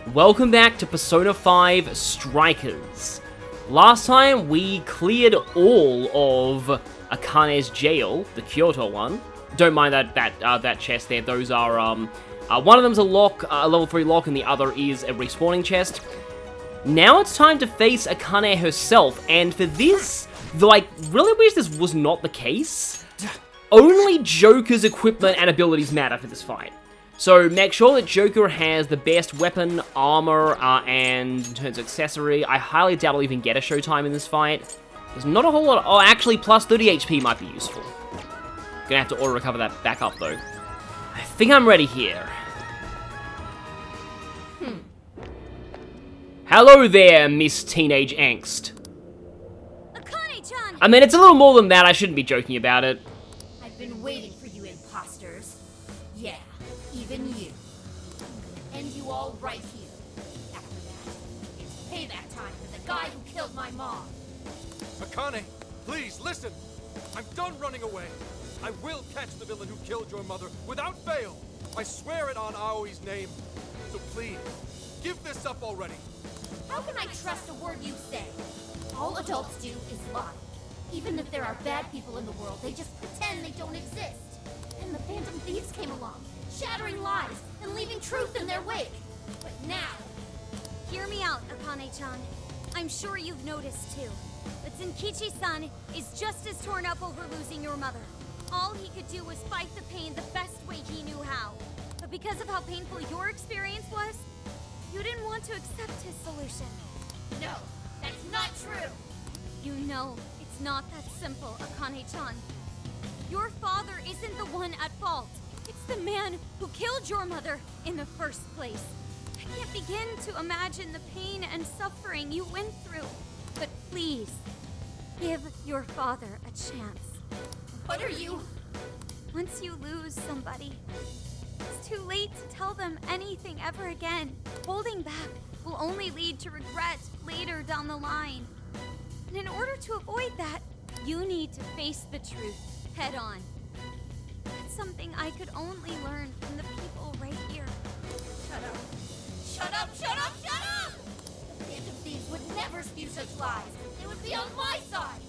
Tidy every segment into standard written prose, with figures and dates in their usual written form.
Welcome back to Persona 5 Strikers. Last time we cleared all of Akane's jail, the Kyoto one. Don't mind that chest there. Those are one of them's a lock, a level 3 lock, and the other is a respawning chest. Now it's time to face Akane herself, and for this, though I really wish this was not the case, only Joker's equipment and abilities matter for this fight. So make sure that Joker has the best weapon, armor, and in terms of accessory. I highly doubt I'll even get a showtime in this fight. There's not a whole lot. Oh, actually, plus 30 HP might be useful. Gonna have to auto-recover that back up, though. I think I'm ready here. Hello there, Miss Teenage Angst. Akane-chan! I mean, it's a little more than that. I shouldn't be joking about it. I've been waiting for you imposters. Yeah, even you. And you all right here. After that, it's payback time for the guy who killed my mom. Akane, please listen. I'm done running away. I will catch the villain who killed your mother without fail. I swear it on Aoi's name. So please, give this up already. How can I trust a word you say? All adults do is lie. Even if there are bad people in the world, they just pretend they don't exist. And the Phantom Thieves came along, shattering lies and leaving truth in their wake. But now... Hear me out, Akane-chan. I'm sure you've noticed too. But Zenkichi-san is just as torn up over losing your mother. All he could do was fight the pain the best way he knew how. But because of how painful your experience was, you didn't want to accept his solution. No, that's not true. You know it's not that simple, Akane-chan. Your father isn't the one at fault. It's the man who killed your mother in the first place. I can't begin to imagine the pain and suffering you went through. But please, give your father a chance. What are you... Once you lose somebody, it's too late to tell them anything ever again. Holding back will only lead to regret later down the line. And in order to avoid that, you need to face the truth head on. That's something I could only learn from the people right here. Shut up. Shut up, shut up, shut up! The Phantom Thieves would never spew such lies. They would be on my side.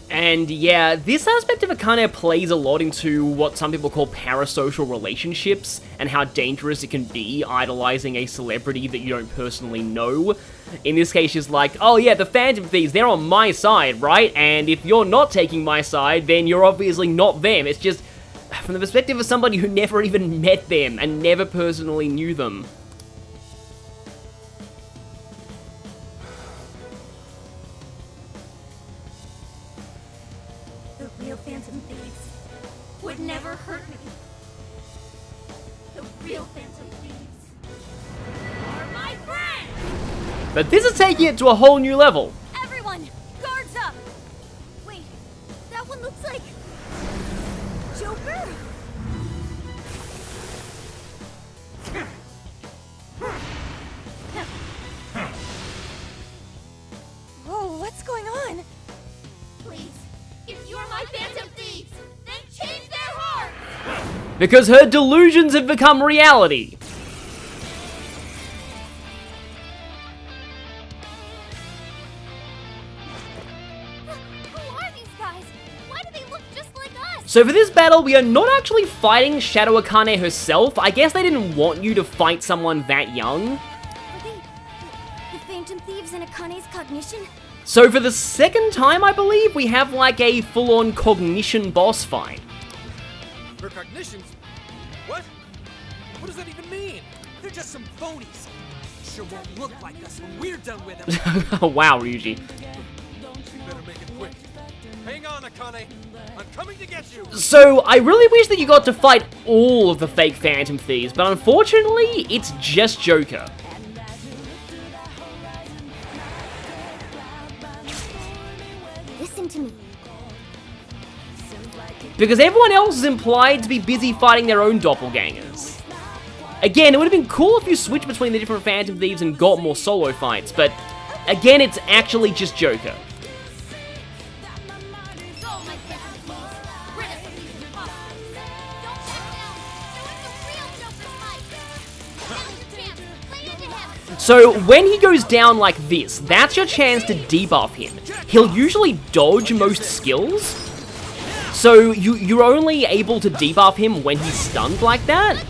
And yeah, this aspect of Akane plays a lot into what some people call parasocial relationships, and how dangerous it can be idolizing a celebrity that you don't personally know. In this case, she's like, oh yeah, the Phantom Thieves, they're on my side, right? And if you're not taking my side, then you're obviously not them. It's just, from the perspective of somebody who never even met them, and never personally knew them. The real Phantom Thieves would never hurt me. The real Phantom Thieves are my friends! But this is taking it to a whole new level. Everyone, guards up! Wait, that one looks like... Joker? Whoa, what's going on? Please, if you're my Phantom Thieves, then change their hearts! Because her delusions have become reality. Who are these guys? Why do they look just like us? So for this battle, we are not actually fighting Shadow Akane herself. I guess they didn't want you to fight someone that young. Are they the Phantom Thieves in Akane's cognition? So for the second time, I believe, we have like a full-on cognition boss fight. Her cognitions? What? What does that even mean? They're just some phonies. Sure won't look like us when we're done with them. Wow, Ryuji. You better make it quick. Hang on, Akane. I'm coming to get you. So I really wish that you got to fight all of the fake Phantom Thieves, but unfortunately, it's just Joker. Listen to me. Because everyone else is implied to be busy fighting their own doppelgangers. Again, it would have been cool if you switched between the different Phantom Thieves and got more solo fights, but again, it's actually just Joker. So, my Phantom Thieves, rid us of these imposters. Don't back down. Doing the real Joker's fight. Now's your chance. Lay into him. So when he goes down like this, that's your chance to debuff him. He'll usually dodge most skills, so you're only able to debuff him when he's stunned like that.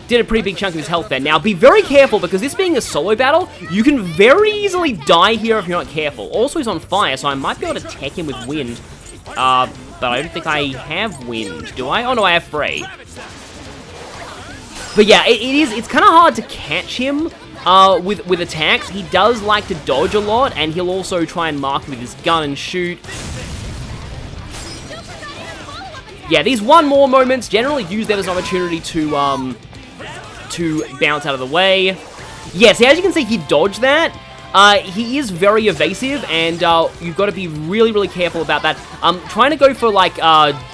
Did a pretty big chunk of his health there. Now, be very careful, because this being a solo battle, you can very easily die here if you're not careful. Also, he's on fire, so I might be able to tech him with wind. But I don't think I have wind, do I? Oh no, I have Fray. But yeah, it's kind of hard to catch him with attacks. He does like to dodge a lot, and he'll also try and mark with his gun and shoot. Yeah, these one more moments, generally use that as an opportunity to bounce out of the way. Yeah, see, as you can see, he dodged that. He is very evasive, and you've got to be really, really careful about that. Trying to go for, like,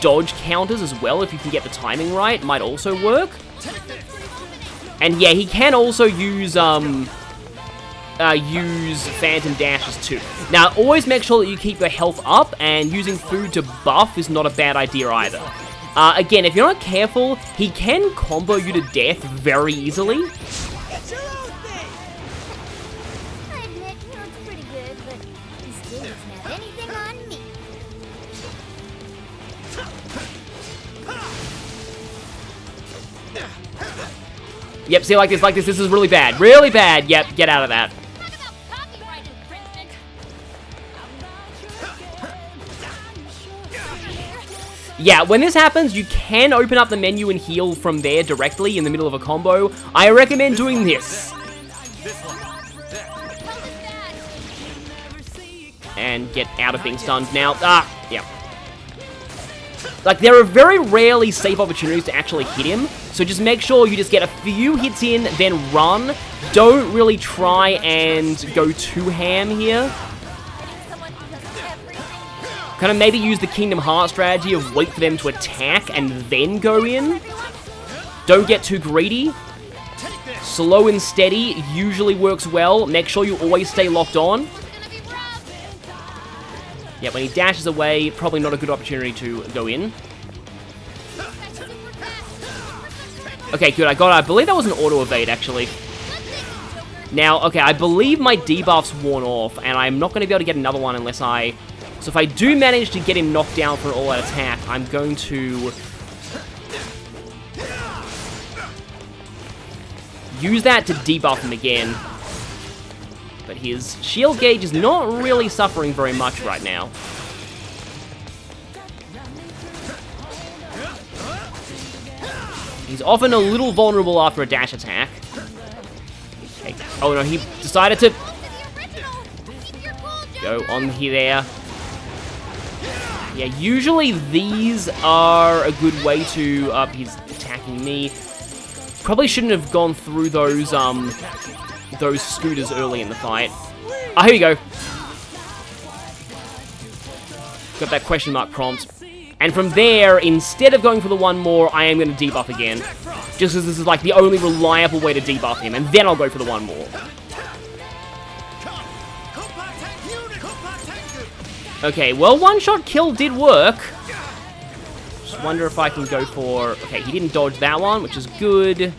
dodge counters as well, if you can get the timing right, might also work. And yeah, he can also use Phantom Dashes too. Now, always make sure that you keep your health up, and using food to buff is not a bad idea either. Again, if you're not careful, he can combo you to death very easily. I admit, he looks pretty good, but he still doesn't have anything on me. Yep, see, like this, this is really bad. Really bad. Yep, get out of that. Talk about copyright infringement. Yeah, when this happens, you can open up the menu and heal from there directly in the middle of a combo. I recommend doing this. And get out of being stunned now. Yeah. Like, there are very rarely safe opportunities to actually hit him, so just make sure you just get a few hits in, then run. Don't really try and go too ham here. Kind of maybe use the Kingdom Hearts strategy of wait for them to attack and then go in. Don't get too greedy. Slow and steady usually works well. Make sure you always stay locked on. Yeah, when he dashes away, probably not a good opportunity to go in. Okay, good, I believe that was an auto-evade, actually. Now, okay, I believe my debuff's worn off, and I'm not going to be able to get another one unless I... So if I do manage to get him knocked down for an all-out attack, I'm going to... use that to debuff him again. But his shield gauge is not really suffering very much right now. He's often a little vulnerable after a dash attack. Okay. Oh no, he decided to go on here there. Yeah, usually these are a good way to... he's attacking me. Probably shouldn't have gone through those scooters early in the fight. Ah, here we go. Got that question mark prompt. And from there, instead of going for the one more, I am going to debuff again. Just as this is like the only reliable way to debuff him, and then I'll go for the one more. Okay, well, one-shot kill did work. Just wonder if I can go for... Okay, he didn't dodge that one, which is good.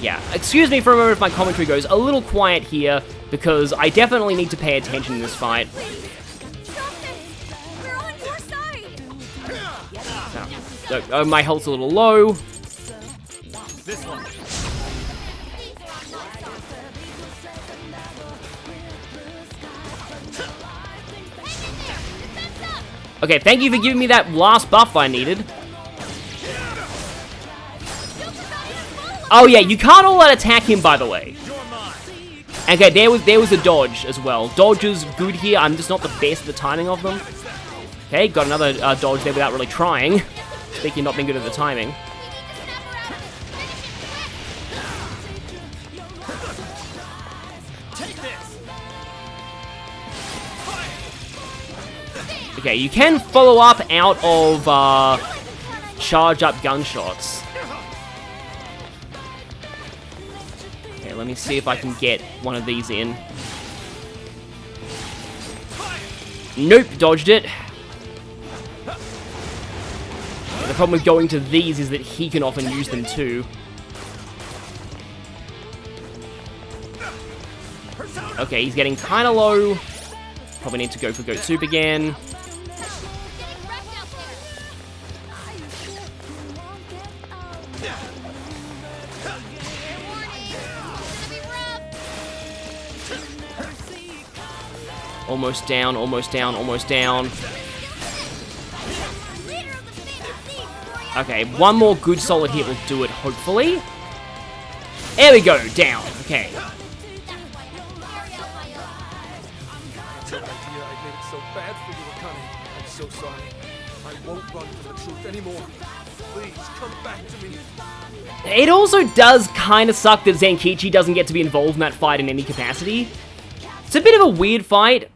Yeah, excuse me for a moment if my commentary goes a little quiet here, because I definitely need to pay attention in this fight. We're on your side. Oh, my health's a little low. This one. Okay, thank you for giving me that last buff I needed. Oh yeah, you can't all-out attack him, by the way. Okay, there was a dodge as well. Dodge is good here. I'm just not the best at the timing of them. Okay, got another dodge there without really trying. Speaking of not being good at the timing. Okay, you can follow up out of charge up gunshots. Okay, let me see if I can get one of these in. Nope, dodged it. The problem with going to these is that he can often use them too. Okay, he's getting kind of low. Probably need to go for Goat Soup again. Getting wrecked out there. Warning, it's gonna be rough. Almost down, almost down, almost down. Leader of the Phantom Thieves, warrior. Okay, one more good solid hit will do it, hopefully. There we go, down. Okay. That's why I carry out my own. No idea I made it so bad for you, Akane. I'm so sorry. I won't run from the truth anymore. Please, come back to me. It also does kind of suck that Zenkichi doesn't get to be involved in that fight in any capacity. It's a bit of a weird fight.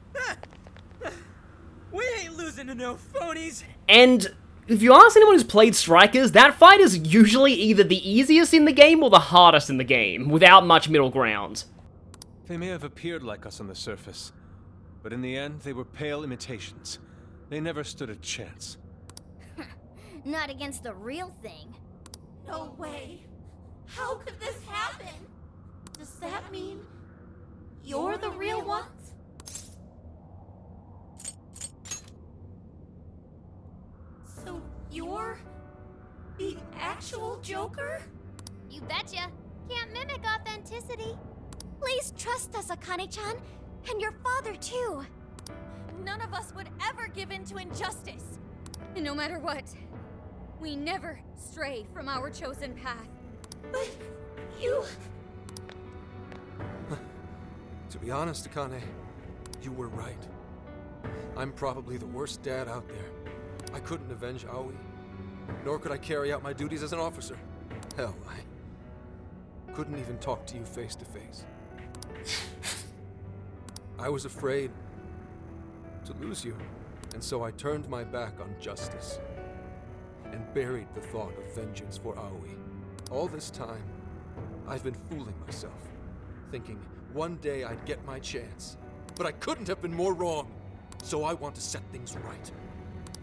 We ain't losing to no phonies. And if you ask anyone who's played Strikers, that fight is usually either the easiest in the game or the hardest in the game, without much middle ground. They may have appeared like us on the surface, but in the end, they were pale imitations. They never stood a chance. Not against the real thing. No way. How could this happen? Does that mean you're the real ones? So you're the actual Joker? You betcha. Can't mimic authenticity. Please trust us, Akane-chan. And your father, too. None of us would ever give in to injustice. And no matter what, we never stray from our chosen path. But you... To be honest, Akane, you were right. I'm probably the worst dad out there. I couldn't avenge Aoi, nor could I carry out my duties as an officer. Hell, I couldn't even talk to you face to face. I was afraid to lose you, and so I turned my back on justice and buried the thought of vengeance for Aoi. All this time, I've been fooling myself, thinking one day I'd get my chance. But I couldn't have been more wrong, so I want to set things right.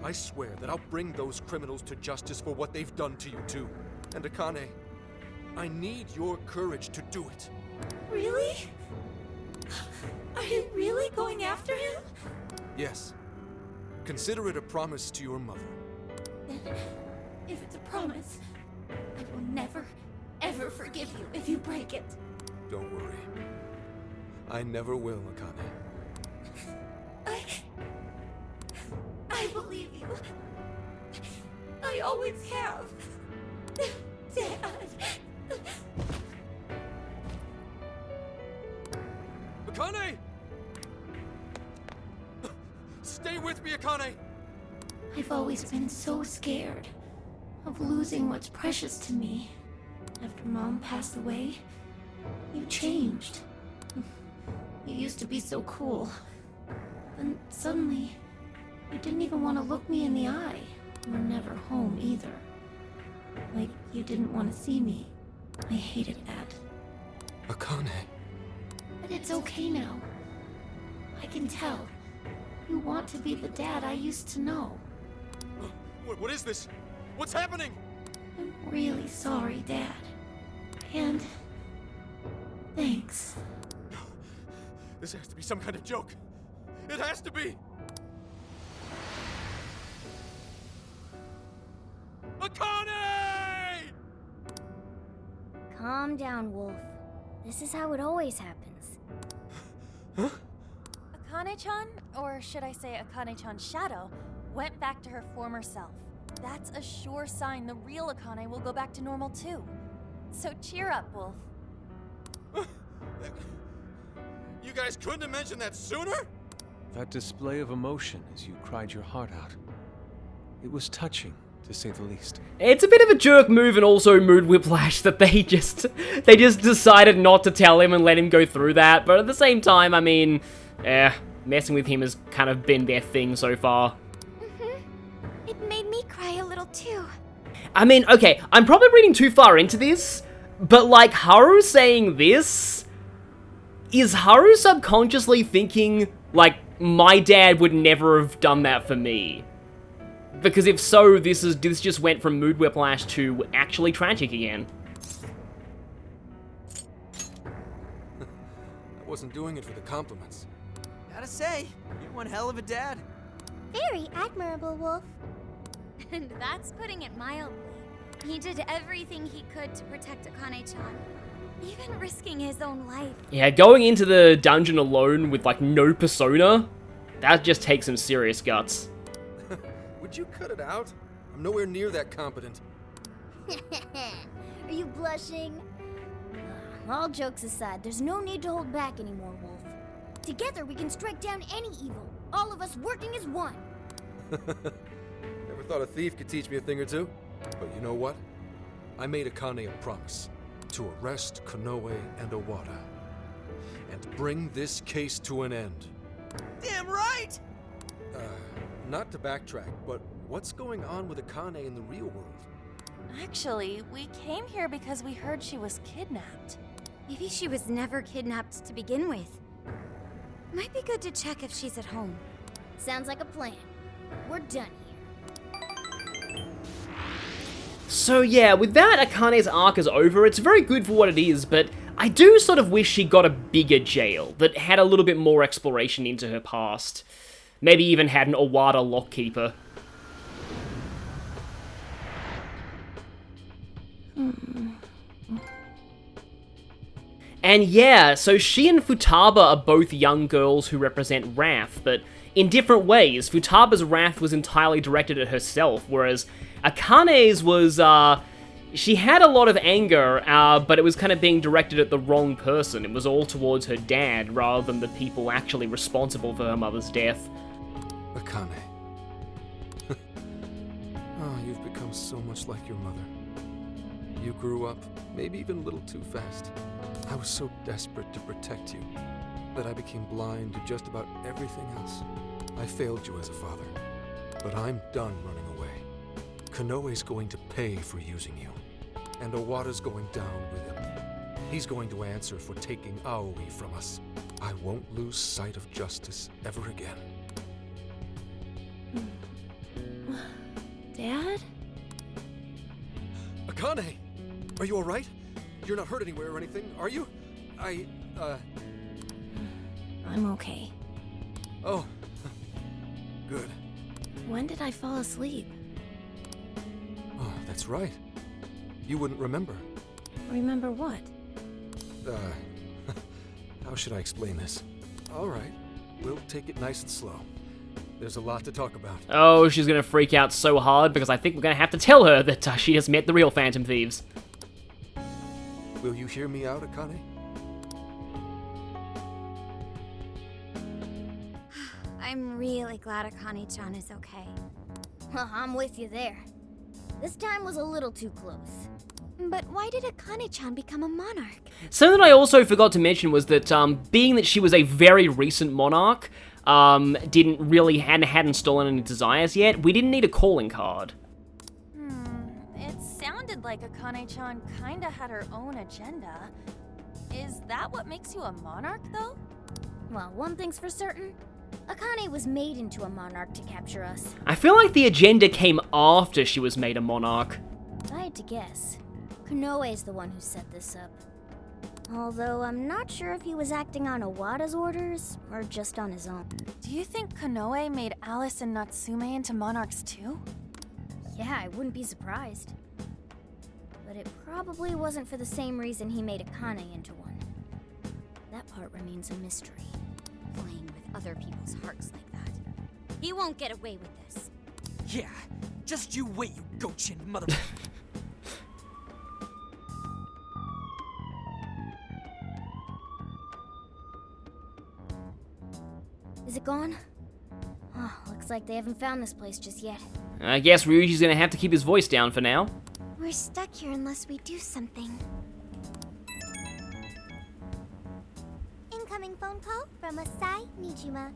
I swear that I'll bring those criminals to justice for what they've done to you too. And Akane, I need your courage to do it. Really? Are you really going after him? Yes. Consider it a promise to your mother. Then, if it's a promise, I will never, ever forgive you if you break it. Don't worry. I never will, Akane. I believe you. I always have. Dad. Akane! Stay with me, Akane! I've always been so scared of losing what's precious to me. After Mom passed away, you changed. You used to be so cool. Then suddenly, you didn't even want to look me in the eye. You were never home either. Like you didn't want to see me. I hated that. Akane. But it's okay now. I can tell. You want to be the dad I used to know. What is this? What's happening? I'm really sorry, Dad. And... thanks. This has to be some kind of joke. It has to be! Akane! Calm down, Wolf. This is how it always happens. Huh? Akane-chan, or should I say Akane-chan's shadow, went back to her former self. That's a sure sign the real Akane will go back to normal too. So cheer up, Wolf. You guys couldn't have mentioned that sooner? That display of emotion as you cried your heart out. It was touching, to say the least. It's a bit of a jerk move and also mood whiplash that they just decided not to tell him and let him go through that. But at the same time, I mean, messing with him has kind of been their thing so far. It made me cry a little too. I mean, okay, I'm probably reading too far into this, but like Haru saying this, is Haru subconsciously thinking, like, my dad would never have done that for me? Because if so, this just went from mood whiplash to actually tragic again. Wasn't doing it for the compliments. Gotta say, you're one hell of a dad. Very admirable, Wolf. And that's putting it mildly. He did everything he could to protect Akane-chan, even risking his own life. Yeah, going into the dungeon alone with, like, no persona, that just takes some serious guts. Would you cut it out? I'm nowhere near that competent. Are you blushing? All jokes aside, there's no need to hold back anymore, Wolf. Together we can strike down any evil, all of us working as one. Never thought a thief could teach me a thing or two. But you know what? I made Akane a promise to arrest Konoe and Owada and bring this case to an end. Damn right! Not to backtrack, but what's going on with Akane in the real world? Actually, we came here because we heard she was kidnapped. Maybe she was never kidnapped to begin with. Might be good to check if she's at home. Sounds like a plan. We're done here. So yeah, with that, Akane's arc is over. It's very good for what it is, but I do sort of wish she got a bigger jail that had a little bit more exploration into her past. Maybe even had an Owada lockkeeper. And yeah, so she and Futaba are both young girls who represent wrath, but in different ways. Futaba's wrath was entirely directed at herself, whereas Akane's was, she had a lot of anger, but it was kind of being directed at the wrong person. It was all towards her dad, rather than the people actually responsible for her mother's death. Akane. Oh, you've become so much like your mother. You grew up, maybe even a little too fast. I was so desperate to protect you that I became blind to just about everything else. I failed you as a father, but I'm done running away. Konoe's going to pay for using you, and Owada's going down with him. He's going to answer for taking Aoi from us. I won't lose sight of justice ever again. Dad? Akane! Are you alright? You're not hurt anywhere or anything, are you? I'm okay. Oh. Good. When did I fall asleep? Oh, that's right. You wouldn't remember. Remember what? How should I explain this? Alright, we'll take it nice and slow. There's a lot to talk about. Oh, she's gonna freak out so hard because I think we're gonna have to tell her that she has met the real Phantom Thieves. Will you hear me out, Akane? I'm really glad Akane-chan is okay. I'm with you there. This time was a little too close. But why did Akane-chan become a monarch? Something that I also forgot to mention was that, being that she was a very recent monarch, hadn't stolen any desires yet, we didn't need a calling card. It sounded like Akane-chan kinda had her own agenda. Is that what makes you a monarch, though? Well, one thing's for certain. Akane was made into a monarch to capture us. I feel like the agenda came after she was made a monarch. If I had to guess, Konoe's the one who set this up. Although I'm not sure if he was acting on Owada's orders or just on his own. Do you think Konoe made Alice and Natsume into monarchs too? Yeah, I wouldn't be surprised. But it probably wasn't for the same reason he made Akane into one. That part remains a mystery. Playing with other people's hearts like that. He won't get away with this. Yeah, just you wait, you goat-chin mother... Is it gone? Oh, looks like they haven't found this place just yet. I guess Ryuji's gonna have to keep his voice down for now. We're stuck here unless we do something. Incoming phone call from SaNi Niijima.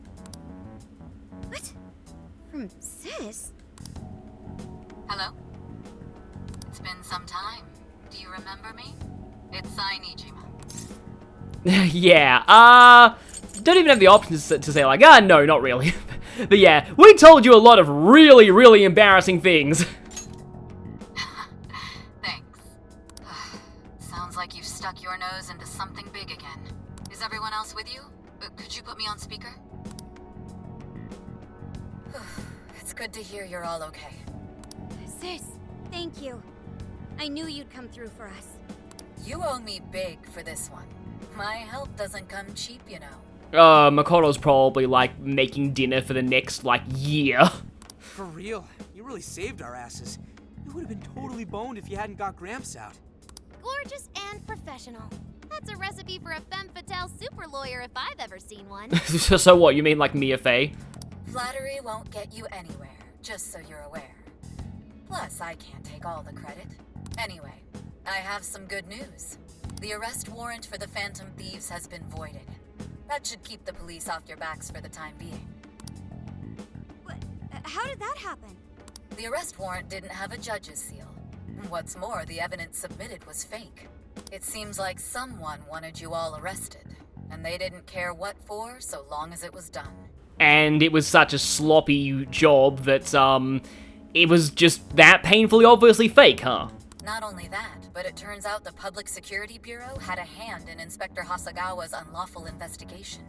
What? From Sis? Hello? It's been some time. Do you remember me? It's SaNi Niijima. Yeah, don't even have the option to say like, no, not really. But yeah, we told you a lot of really, really embarrassing things. Thanks. Sounds like you've stuck your nose into something big again. Is everyone else with you? Could you put me on speaker? It's good to hear you're all okay. Sis, thank you. I knew you'd come through for us. You owe me big for this one. My help doesn't come cheap, you know. Makoto's probably, like, making dinner for the next, like, year. For real, you really saved our asses. You would have been totally boned if you hadn't got Gramps out. Gorgeous and professional. That's a recipe for a femme fatale super lawyer if I've ever seen one. So what, you mean like Mia Fey? Flattery won't get you anywhere, just so you're aware. Plus, I can't take all the credit. Anyway, I have some good news. The arrest warrant for the Phantom Thieves has been voided. That should keep the police off your backs for the time being. What? How did that happen? The arrest warrant didn't have a judge's seal. What's more, the evidence submitted was fake. It seems like someone wanted you all arrested, and they didn't care what for so long as it was done. And it was such a sloppy job that, it was just that painfully obviously fake, huh? Not only that, but it turns out the Public Security Bureau had a hand in Inspector Hasegawa's unlawful investigation.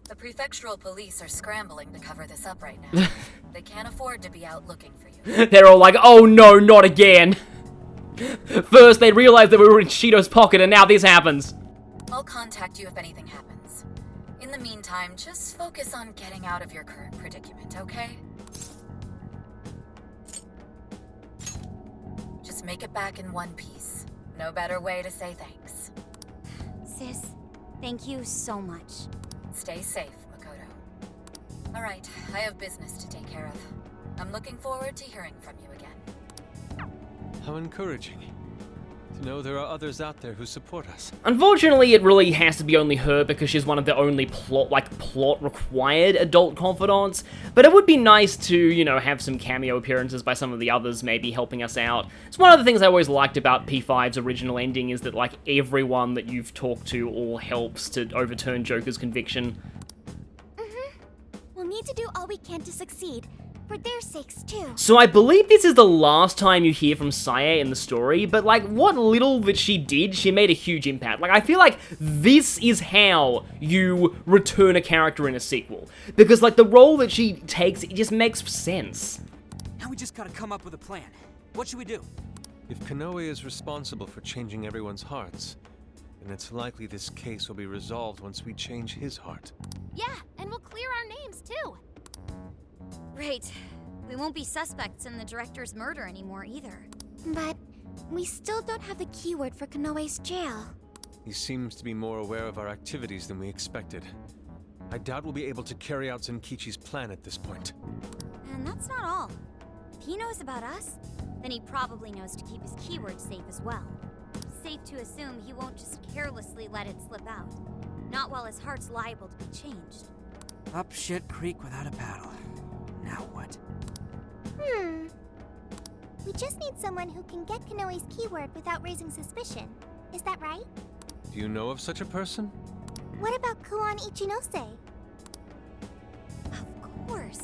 The prefectural police are scrambling to cover this up right now. They can't afford to be out looking for you. They're all like, oh no, not again. First they realized that we were in Shido's pocket and now this happens. I'll contact you if anything happens. In the meantime, just focus on getting out of your current predicament, okay? Just make it back in one piece. No better way to say thanks. Sis, thank you so much. Stay safe, Makoto. Alright, I have business to take care of. I'm looking forward to hearing from you again. How encouraging. To know there are others out there who support us. Unfortunately, it really has to be only her because she's one of the only plot-required adult confidants, but it would be nice to, you know, have some cameo appearances by some of the others maybe helping us out. It's one of the things I always liked about P5's original ending is that, like, everyone that you've talked to all helps to overturn Joker's conviction. We'll need to do all we can to succeed. For their sakes, too. So I believe this is the last time you hear from Sae in the story, but like, what little that she did, she made a huge impact. Like, I feel like this is how you return a character in a sequel. Because, like, the role that she takes, it just makes sense. Now we just gotta come up with a plan. What should we do? If Konoe is responsible for changing everyone's hearts, then it's likely this case will be resolved once we change his heart. Yeah, and we'll clear our names, too. Right. We won't be suspects in the director's murder anymore either. But we still don't have the keyword for Konoe's jail. He seems to be more aware of our activities than we expected. I doubt we'll be able to carry out Zenkichi's plan at this point. And that's not all. If he knows about us, then he probably knows to keep his keyword safe as well. Safe to assume he won't just carelessly let it slip out. Not while his heart's liable to be changed. Up shit creek without a paddle. Now what? We just need someone who can get Konoe's keyword without raising suspicion. Is that right? Do you know of such a person? What about Kuon Ichinose? Of course.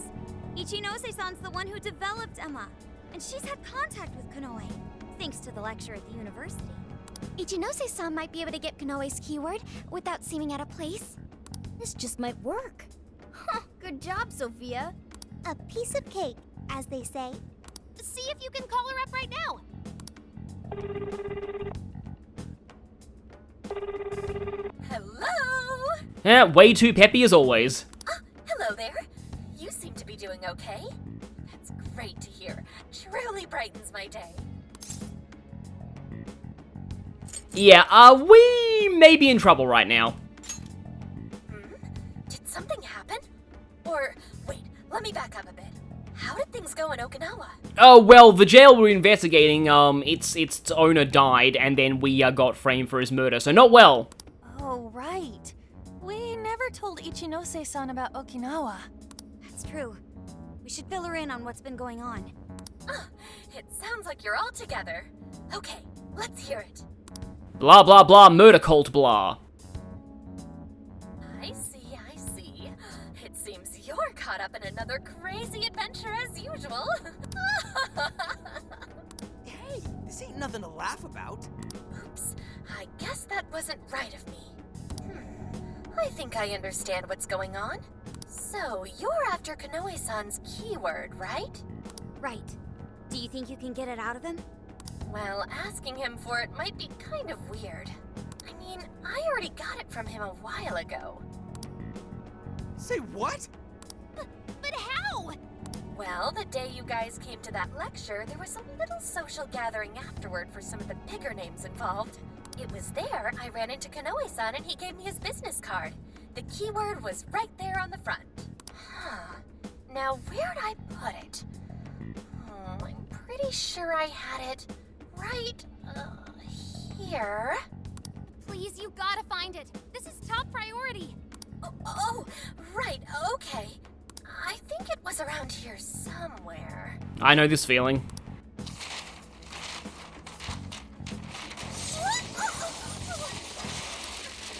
Ichinose-san's the one who developed Emma, and she's had contact with Konoe, thanks to the lecture at the university. Ichinose-san might be able to get Konoe's keyword without seeming out of place. This just might work. Good job, Sophia. A piece of cake, as they say. See if you can call her up right now. Hello? Yeah, way too peppy as always. Hello there. You seem to be doing okay. That's great to hear. Truly brightens my day. Yeah, we may be in trouble right now. Did something happen? Or, wait, let me back up a bit. How did things go in Okinawa? Oh, well, the jail we're investigating, its owner died, and then we got framed for his murder, so not well. Oh, right. We never told Ichinose-san about Okinawa. That's true. We should fill her in on what's been going on. It sounds like you're all together. Okay, let's hear it. Blah, blah, blah, murder cult, blah. I see. It seems you're caught up in another crazy adventure as usual. Hey, this ain't nothing to laugh about. Oops, I guess that wasn't right of me. I think I understand what's going on. So, you're after Konoe-san's keyword, right? Right. Do you think you can get it out of him? Well, asking him for it might be kind of weird. I mean, I already got it from him a while ago. Say what? But how? Well, the day you guys came to that lecture, there was a little social gathering afterward for some of the bigger names involved. It was there I ran into Konoe-san and he gave me his business card. The keyword was right there on the front. Huh. Now, where'd I put it? I'm pretty sure I had it right here. Please, you gotta find it. This is top priority. Oh, right, okay. I think it was around here somewhere. I know this feeling.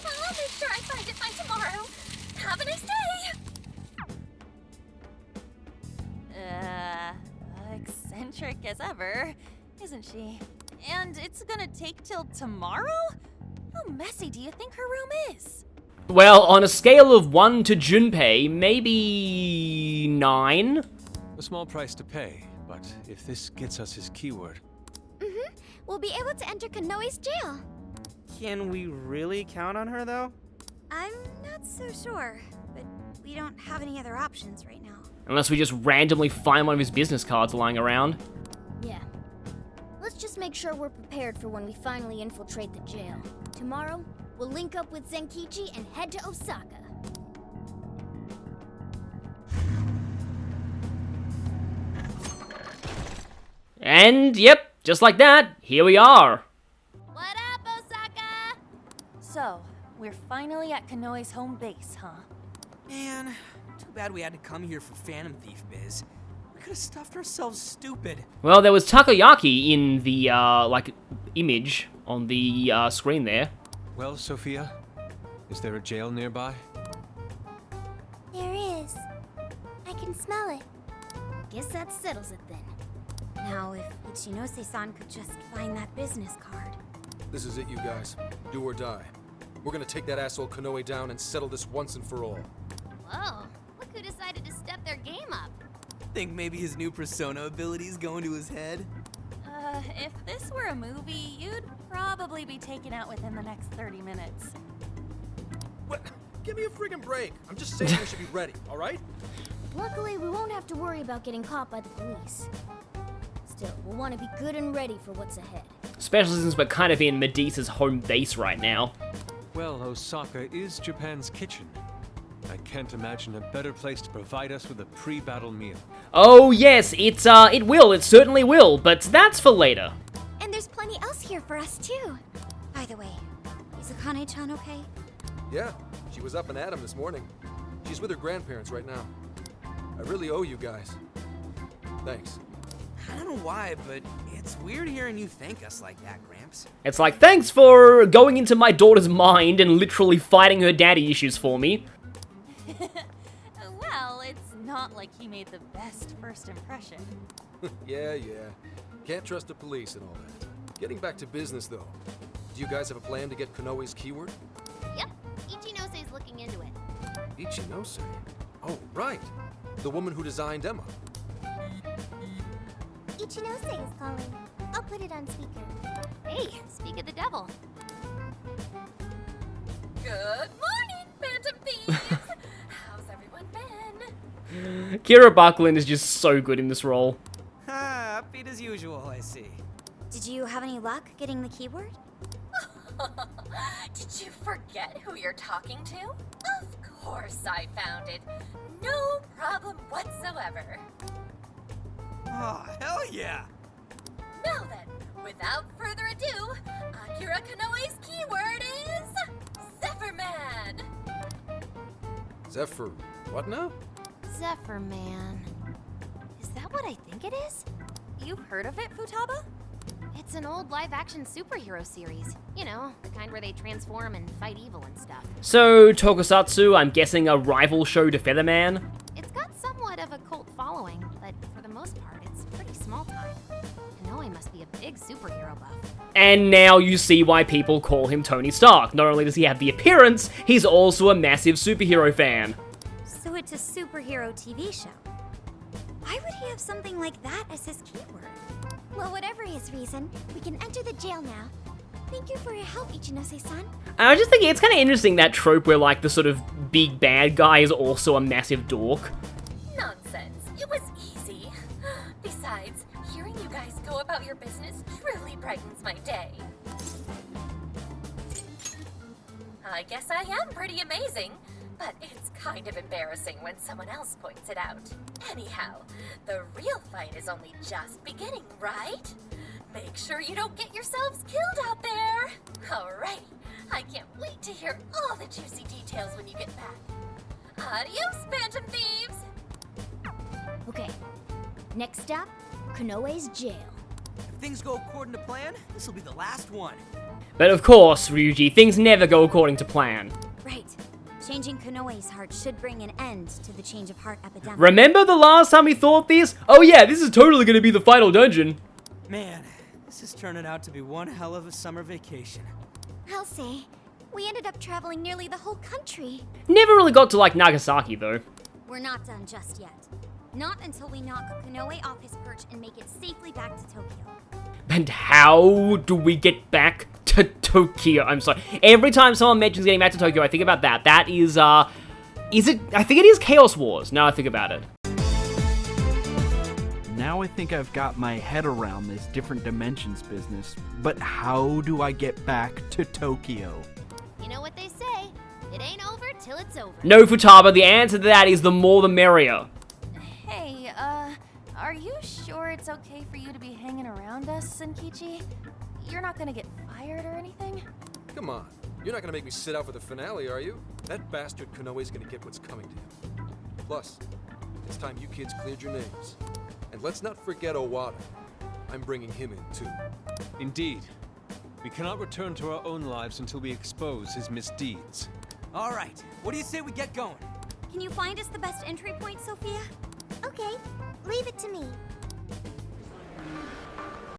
I'll make sure I find it by tomorrow. Have a nice day. Eccentric as ever, isn't she? And it's gonna take till tomorrow? How messy do you think her room is? Well, on a scale of 1 to Junpei, maybe 9? A small price to pay, but if this gets us his keyword... We'll be able to enter Konoe's jail. Can we really count on her, though? I'm not so sure, but we don't have any other options right now. Unless we just randomly find one of his business cards lying around. Yeah. Let's just make sure we're prepared for when we finally infiltrate the jail. Tomorrow, we'll link up with Zenkichi and head to Osaka. And, yep, just like that, here we are. What up, Osaka? So, we're finally at Konoe's home base, huh? Man, too bad we had to come here for Phantom Thief biz. We could have stuffed ourselves stupid. Well, there was takoyaki in the, image on the, screen there. Well, Sophia, is there a jail nearby? There is. I can smell it. Guess that settles it then. Now, if Ichinose-san could just find that business card. This is it, you guys. Do or die. We're gonna take that asshole Konoe down and settle this once and for all. Whoa, look who decided to step their game up. Think maybe his new persona abilities go into his head? If this were a movie, you'd probably be taken out within the next 30 minutes. What? Give me a friggin' break. I'm just saying we should be ready, all right? Luckily, we won't have to worry about getting caught by the police. Still, we'll want to be good and ready for what's ahead. Especially since we're kind of in Medusa's home base right now. Well, Osaka is Japan's kitchen. I can't imagine a better place to provide us with a pre-battle meal. Oh yes, it certainly will, but that's for later. And there's plenty else here for us, too. By the way, is Akane-chan okay? Yeah, she was up and at 'em this morning. She's with her grandparents right now. I really owe you guys. Thanks. I don't know why, but it's weird hearing you thank us like that, Gramps. It's like, thanks for going into my daughter's mind and literally fighting her daddy issues for me. Well, it's not like he made the best first impression. Yeah. Can't trust the police and all that. Getting back to business, though. Do you guys have a plan to get Konoe's keyword? Yep, Ichinose is looking into it. Ichinose? Oh, right. The woman who designed Emma. Ichinose is calling. I'll put it on speaker. Hey, speak of the devil. Good morning, Phantom Thieves! How's everyone been? Kira Buckland is just so good in this role. Ha, upbeat as usual, I see. Did you have any luck getting the keyword? Did you forget who you're talking to? Of course I found it. No problem whatsoever. Oh, hell yeah! Now then, without further ado, Akira Konoe's keyword is Zephyr Man. Zephyr, what now? Zephyr Man. Is that what I think it is? You've heard of it, Futaba? It's an old live-action superhero series. You know, the kind where they transform and fight evil and stuff. So, Tokusatsu, I'm guessing a rival show to Featherman? It's got somewhat of a cult following, but for the most part, it's pretty small time. Konoe must be a big superhero buff. And now you see why people call him Tony Stark. Not only does he have the appearance, he's also a massive superhero fan. So it's a superhero TV show. Why would he have something like that as his keyword? Well, whatever his reason, we can enter the jail now. Thank you for your help, Ichinose-san. And I was just thinking, it's kind of interesting, that trope where, like, the sort of big bad guy is also a massive dork. Nonsense. It was easy. Besides, hearing you guys go about your business truly brightens my day. I guess I am pretty amazing, but it's kind of embarrassing when someone else points it out. Anyhow, the real fight is only just beginning, right? Make sure you don't get yourselves killed out there. Alrighty, I can't wait to hear all the juicy details when you get back. Adios, Phantom Thieves! Okay, next stop, Konoe's jail. If things go according to plan, this will be the last one. But of course, Ryuji, things never go according to plan. Right. Changing Konoe's heart should bring an end to the change of heart epidemic. Remember the last time we thought this? Oh yeah, this is totally gonna be the final dungeon. Man, this is turning out to be one hell of a summer vacation. I'll say, we ended up traveling nearly the whole country. Never really got to, like, Nagasaki, though. We're not done just yet. Not until we knock Konoe off his perch and make it safely back to Tokyo. And how do we get back to Tokyo? I'm sorry. Every time someone mentions getting back to Tokyo, I think about that. That is it? I think it is Chaos Wars, now I think about it. Now I think I've got my head around this different dimensions business, but how do I get back to Tokyo? You know what they say, it ain't over till it's over. No, Futaba, the answer to that is the more the merrier. Hey, are you sure it's okay for you to be hanging around us, Senkichi? You're not gonna get fired or anything? Come on. You're not gonna make me sit out for the finale, are you? That bastard Konoe's gonna get what's coming to him. Plus, it's time you kids cleared your names. And let's not forget Owada. I'm bringing him in, too. Indeed. We cannot return to our own lives until we expose his misdeeds. All right, what do you say we get going? Can you find us the best entry point, Sophia? Okay, leave it to me.